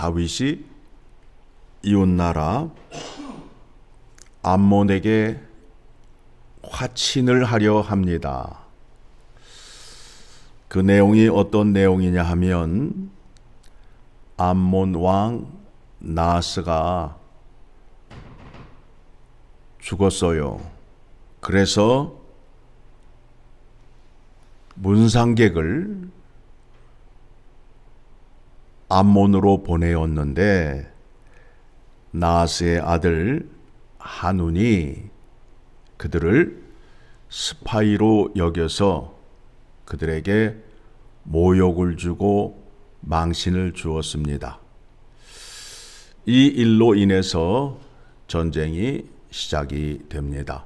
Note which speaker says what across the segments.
Speaker 1: 다윗이 이웃나라 암몬에게 화친을 하려 합니다. 그 내용이 어떤 내용이냐 하면 암몬 왕 나하스가 죽었어요. 그래서 문상객을 암몬으로 보내었는데 나하스의 아들 한운이 그들을 스파이로 여겨서 그들에게 모욕을 주고 망신을 주었습니다. 이 일로 인해서 전쟁이 시작이 됩니다.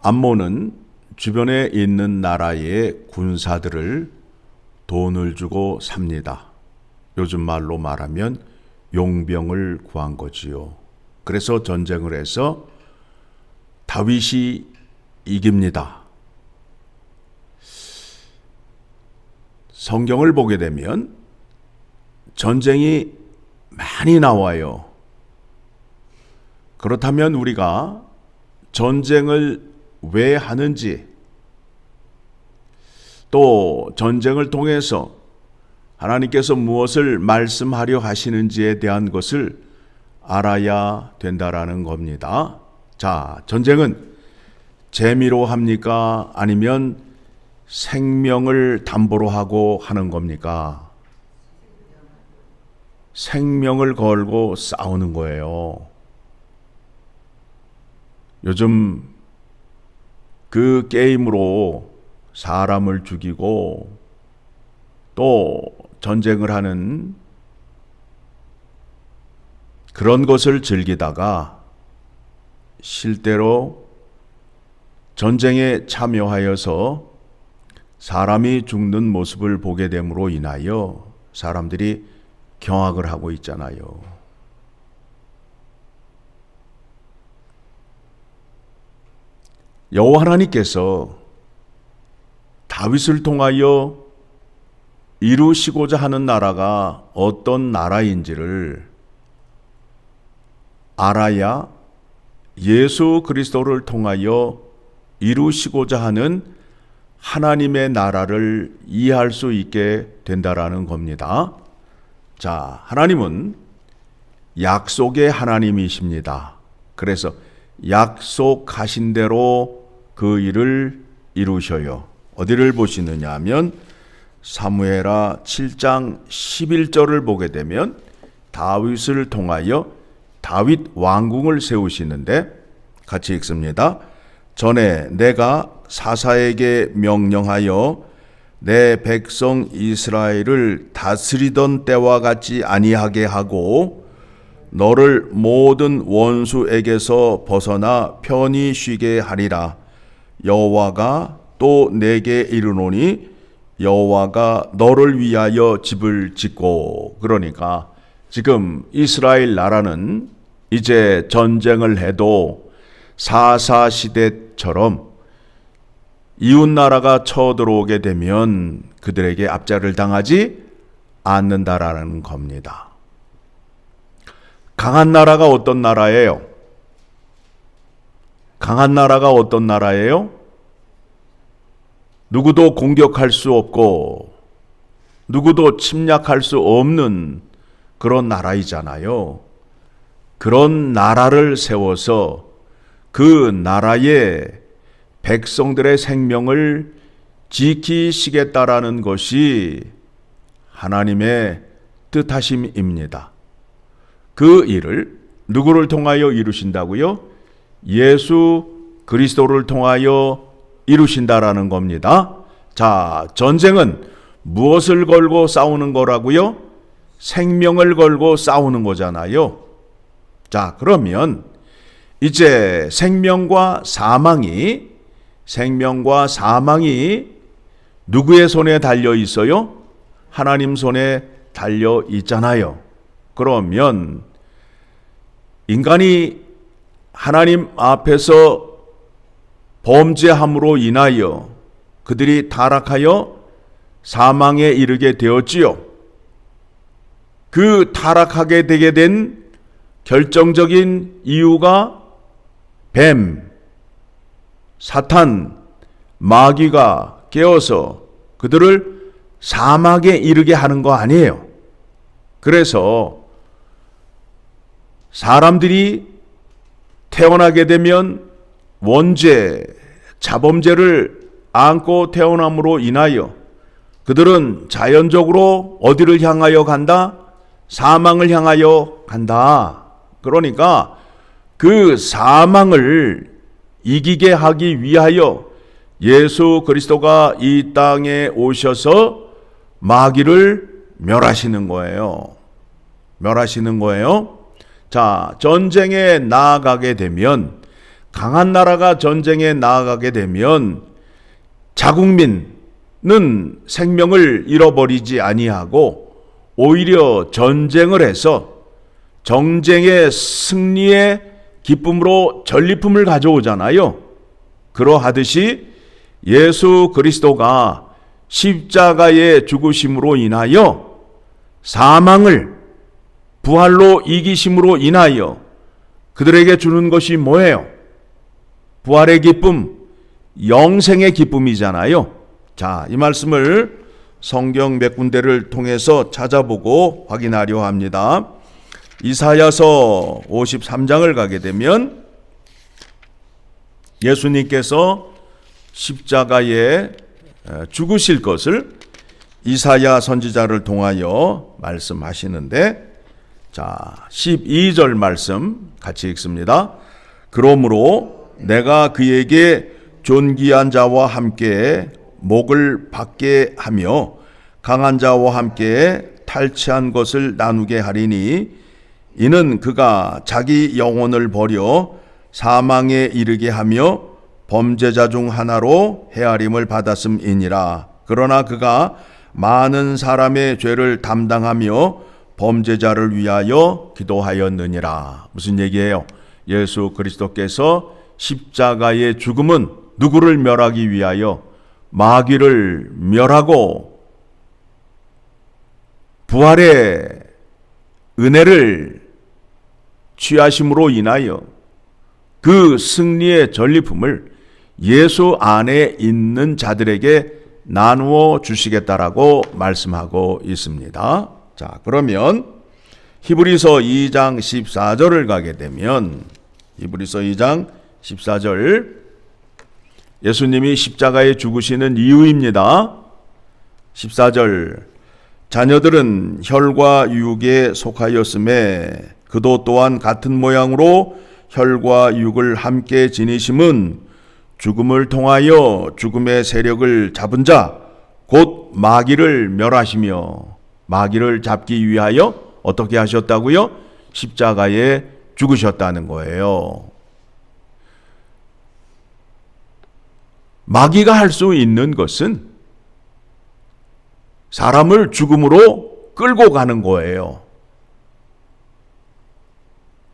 Speaker 1: 암몬은 주변에 있는 나라의 군사들을 돈을 주고 삽니다. 요즘 말로 말하면 용병을 구한 거지요. 그래서 전쟁을 해서 다윗이 이깁니다. 성경을 보게 되면 전쟁이 많이 나와요. 그렇다면 우리가 전쟁을 왜 하는지, 또 전쟁을 통해서 하나님께서 무엇을 말씀하려 하시는지에 대한 것을 알아야 된다라는 겁니다. 자, 전쟁은 재미로 합니까? 아니면 생명을 담보로 하고 하는 겁니까? 생명을 걸고 싸우는 거예요. 요즘 그 게임으로 사람을 죽이고 또 전쟁을 하는 그런 것을 즐기다가 실제로 전쟁에 참여하여서 사람이 죽는 모습을 보게 됨으로 인하여 사람들이 경악을 하고 있잖아요. 여호와 하나님께서 다윗을 통하여 이루시고자 하는 나라가 어떤 나라인지를 알아야 예수 그리스도를 통하여 이루시고자 하는 하나님의 나라를 이해할 수 있게 된다라는 겁니다. 자, 하나님은 약속의 하나님이십니다. 그래서 약속하신 대로 그 일을 이루셔요. 어디를 보시느냐 하면 사무엘하 7장 11절을 보게 되면 다윗을 통하여 다윗 왕궁을 세우시는데 같이 읽습니다. 전에 내가 사사에게 명령하여 내 백성 이스라엘을 다스리던 때와 같이 아니하게 하고 너를 모든 원수에게서 벗어나 편히 쉬게 하리라. 여호와가 또 내게 이르노니 여호와가 너를 위하여 집을 짓고. 그러니까 지금 이스라엘 나라는 이제 전쟁을 해도 사사 시대처럼 이웃 나라가 쳐들어오게 되면 그들에게 압제를 당하지 않는다라는 겁니다. 강한 나라가 어떤 나라예요? 강한 나라가 어떤 나라예요? 누구도 공격할 수 없고 누구도 침략할 수 없는 그런 나라이잖아요. 그런 나라를 세워서 그 나라의 백성들의 생명을 지키시겠다라는 것이 하나님의 뜻하심입니다. 그 일을 누구를 통하여 이루신다고요? 예수 그리스도를 통하여 이루신다라는 겁니다. 자, 전쟁은 무엇을 걸고 싸우는 거라고요? 생명을 걸고 싸우는 거잖아요. 자, 그러면 이제 생명과 사망이 누구의 손에 달려 있어요? 하나님 손에 달려 있잖아요. 그러면 인간이 하나님 앞에서 범죄함으로 인하여 그들이 타락하여 사망에 이르게 되었지요. 그 타락하게 되게 된 결정적인 이유가 뱀, 사탄, 마귀가 깨어서 그들을 사막에 이르게 하는 거 아니에요. 그래서 사람들이 태어나게 되면 원죄, 자범죄를 안고 태어남으로 인하여 그들은 자연적으로 어디를 향하여 간다? 사망을 향하여 간다. 그러니까 그 사망을 이기게 하기 위하여 예수 그리스도가 이 땅에 오셔서 마귀를 멸하시는 거예요. 멸하시는 거예요. 자, 전쟁에 나아가게 되면, 강한 나라가 전쟁에 나아가게 되면 자국민은 생명을 잃어버리지 아니하고 오히려 전쟁을 해서 전쟁의 승리의 기쁨으로 전리품을 가져오잖아요. 그러하듯이 예수 그리스도가 십자가의 죽으심으로 인하여 사망을 부활로 이기심으로 인하여 그들에게 주는 것이 뭐예요? 부활의 기쁨, 영생의 기쁨이잖아요. 자, 이 말씀을 성경 몇 군데를 통해서 찾아보고 확인하려 합니다. 이사야서 53장을 가게 되면 예수님께서 십자가에 죽으실 것을 이사야 선지자를 통하여 말씀하시는데, 자, 12절 말씀 같이 읽습니다. 그러므로 내가 그에게 존귀한 자와 함께 목을 받게 하며 강한 자와 함께 탈취한 것을 나누게 하리니 이는 그가 자기 영혼을 버려 사망에 이르게 하며 범죄자 중 하나로 헤아림을 받았음이니라. 그러나 그가 많은 사람의 죄를 담당하며 범죄자를 위하여 기도하였느니라. 무슨 얘기예요? 예수 그리스도께서 십자가의 죽음은 누구를 멸하기 위하여? 마귀를 멸하고 부활의 은혜를 취하심으로 인하여 그 승리의 전리품을 예수 안에 있는 자들에게 나누어 주시겠다라고 말씀하고 있습니다. 자, 그러면 히브리서 2장 14절을 가게 되면 히브리서 2장 14절 예수님이 십자가에 죽으시는 이유입니다. 14절 자녀들은 혈과 육에 속하였음에 그도 또한 같은 모양으로 혈과 육을 함께 지니심은 죽음을 통하여 죽음의 세력을 잡은 자 곧 마귀를 멸하시며 마귀를 잡기 위하여 어떻게 하셨다고요? 십자가에 죽으셨다는 거예요. 마귀가 할 수 있는 것은 사람을 죽음으로 끌고 가는 거예요.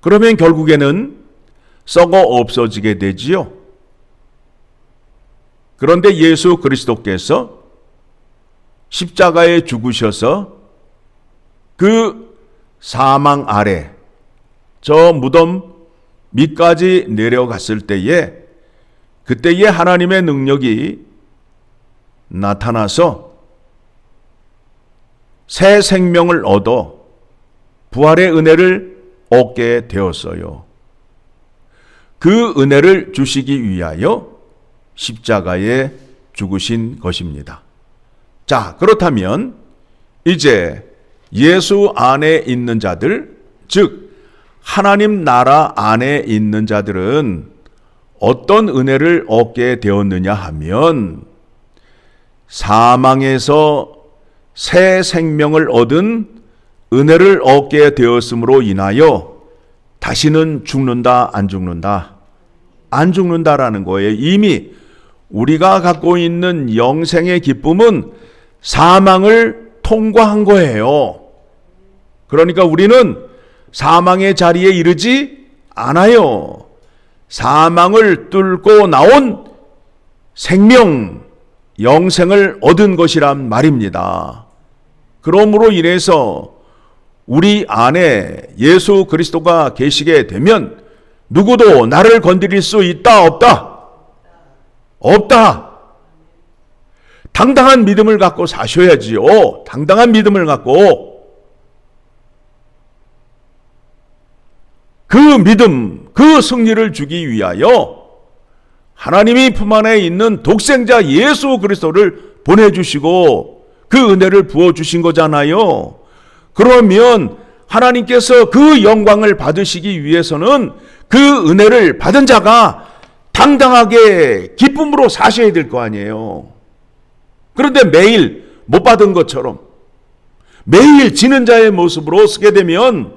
Speaker 1: 그러면 결국에는 썩어 없어지게 되지요. 그런데 예수 그리스도께서 십자가에 죽으셔서 그 사망 아래 저 무덤 밑까지 내려갔을 때에 그때에 하나님의 능력이 나타나서 새 생명을 얻어 부활의 은혜를 얻게 되었어요. 그 은혜를 주시기 위하여 십자가에 죽으신 것입니다. 자, 그렇다면 이제 예수 안에 있는 자들, 즉 하나님 나라 안에 있는 자들은 어떤 은혜를 얻게 되었느냐 하면 사망에서 새 생명을 얻은 은혜를 얻게 되었으므로 인하여 다시는 죽는다, 안 죽는다? 안 죽는다라는 거예요. 이미 우리가 갖고 있는 영생의 기쁨은 사망을 통과한 거예요. 그러니까 우리는 사망의 자리에 이르지 않아요. 사망을 뚫고 나온 생명, 영생을 얻은 것이란 말입니다. 그러므로 인해서 우리 안에 예수 그리스도가 계시게 되면 누구도 나를 건드릴 수 있다, 없다? 없다. 당당한 믿음을 갖고 사셔야지요. 당당한 믿음을 갖고. 그 믿음, 그 승리를 주기 위하여 하나님이 품 안에 있는 독생자 예수 그리스도를 보내주시고 그 은혜를 부어주신 거잖아요. 그러면 하나님께서 그 영광을 받으시기 위해서는 그 은혜를 받은 자가 당당하게 기쁨으로 사셔야 될 거 아니에요. 그런데 매일 못 받은 것처럼 매일 지는 자의 모습으로 쓰게 되면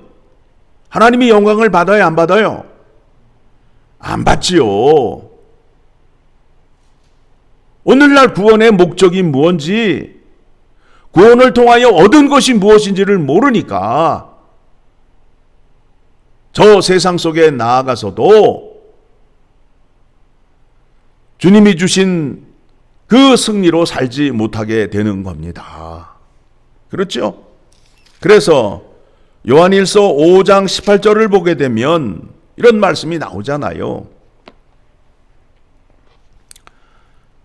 Speaker 1: 하나님이 영광을 받아요, 안 받아요? 안 받지요. 오늘날 구원의 목적이 무엇인지, 구원을 통하여 얻은 것이 무엇인지를 모르니까 저 세상 속에 나아가서도 주님이 주신 그 승리로 살지 못하게 되는 겁니다. 그렇죠? 그래서 요한일서 5장 18절을 보게 되면 이런 말씀이 나오잖아요.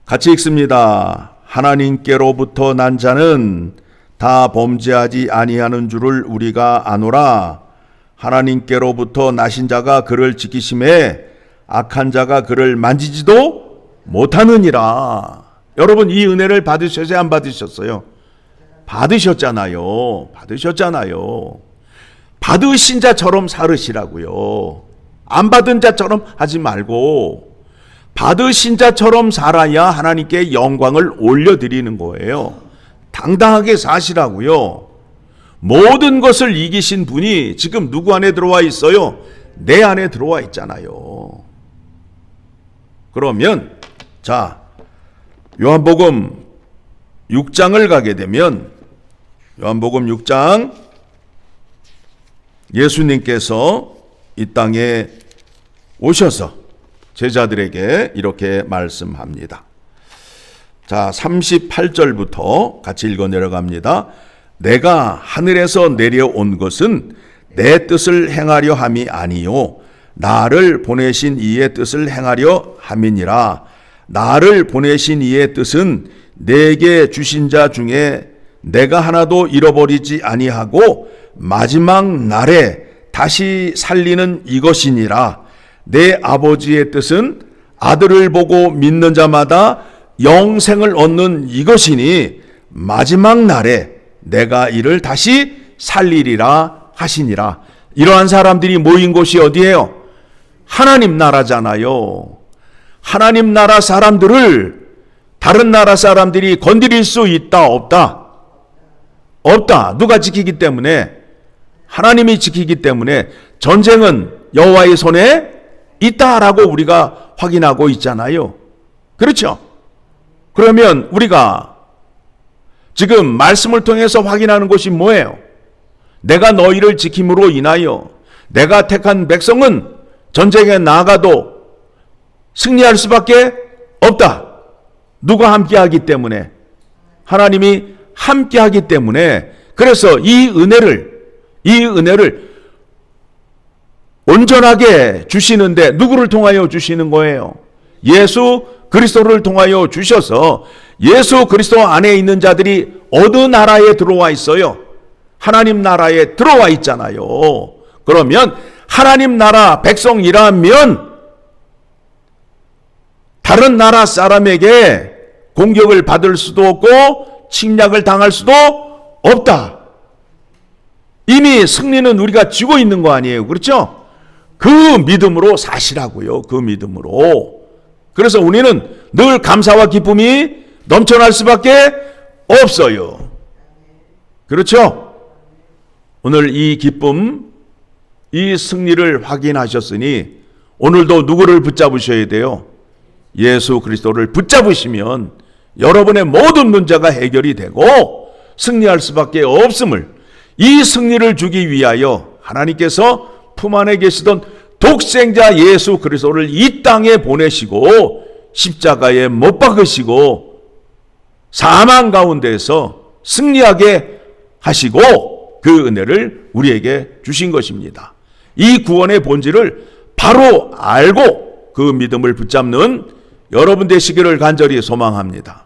Speaker 1: 같이 읽습니다. 하나님께로부터 난 자는 다 범죄하지 아니하는 줄을 우리가 아노라. 하나님께로부터 나신 자가 그를 지키심에 악한 자가 그를 만지지도 못하느니라. 여러분, 이 은혜를 받으셨어요, 안 받으셨어요? 받으셨잖아요. 받으셨잖아요. 받으신 자처럼 살으시라고요. 안 받은 자처럼 하지 말고 받으신 자처럼 살아야 하나님께 영광을 올려드리는 거예요. 당당하게 사시라고요. 모든 것을 이기신 분이 지금 누구 안에 들어와 있어요? 내 안에 들어와 있잖아요. 그러면 자, 요한복음 6장을 가게 되면 요한복음 6장, 예수님께서 이 땅에 오셔서 제자들에게 이렇게 말씀합니다. 자, 38절부터 같이 읽어 내려갑니다. 내가 하늘에서 내려온 것은 내 뜻을 행하려 함이 아니요 나를 보내신 이의 뜻을 행하려 함이니라. 나를 보내신 이의 뜻은 내게 주신 자 중에 내가 하나도 잃어버리지 아니하고 마지막 날에 다시 살리는 이것이니라. 내 아버지의 뜻은 아들을 보고 믿는 자마다 영생을 얻는 이것이니 마지막 날에 내가 이를 다시 살리리라 하시니라. 이러한 사람들이 모인 곳이 어디예요? 하나님 나라잖아요. 하나님 나라 사람들을 다른 나라 사람들이 건드릴 수 있다, 없다? 없다. 누가 지키기 때문에? 하나님이 지키기 때문에 전쟁은 여호와의 손에 있다라고 우리가 확인하고 있잖아요. 그렇죠? 그러면 우리가 지금 말씀을 통해서 확인하는 것이 뭐예요? 내가 너희를 지킴으로 인하여 내가 택한 백성은 전쟁에 나가도 승리할 수밖에 없다. 누가 함께하기 때문에? 하나님이 함께하기 때문에. 그래서 이 은혜를 온전하게 주시는데 누구를 통하여 주시는 거예요? 예수 그리스도를 통하여 주셔서 예수 그리스도 안에 있는 자들이 어느 나라에 들어와 있어요? 하나님 나라에 들어와 있잖아요. 그러면 하나님 나라 백성이라면 다른 나라 사람에게 공격을 받을 수도 없고 침략을 당할 수도 없다. 이미 승리는 우리가 쥐고 있는 거 아니에요. 그렇죠? 그 믿음으로 사시라고요. 그 믿음으로. 그래서 우리는 늘 감사와 기쁨이 넘쳐날 수밖에 없어요. 그렇죠? 오늘 이 기쁨, 이 승리를 확인하셨으니 오늘도 누구를 붙잡으셔야 돼요? 예수 그리스도를 붙잡으시면 여러분의 모든 문제가 해결이 되고 승리할 수밖에 없음을, 이 승리를 주기 위하여 하나님께서 품 안에 계시던 독생자 예수 그리스도를 이 땅에 보내시고 십자가에 못 박으시고 사망 가운데서 승리하게 하시고 그 은혜를 우리에게 주신 것입니다. 이 구원의 본질을 바로 알고 그 믿음을 붙잡는 여러분 되시기를 간절히 소망합니다.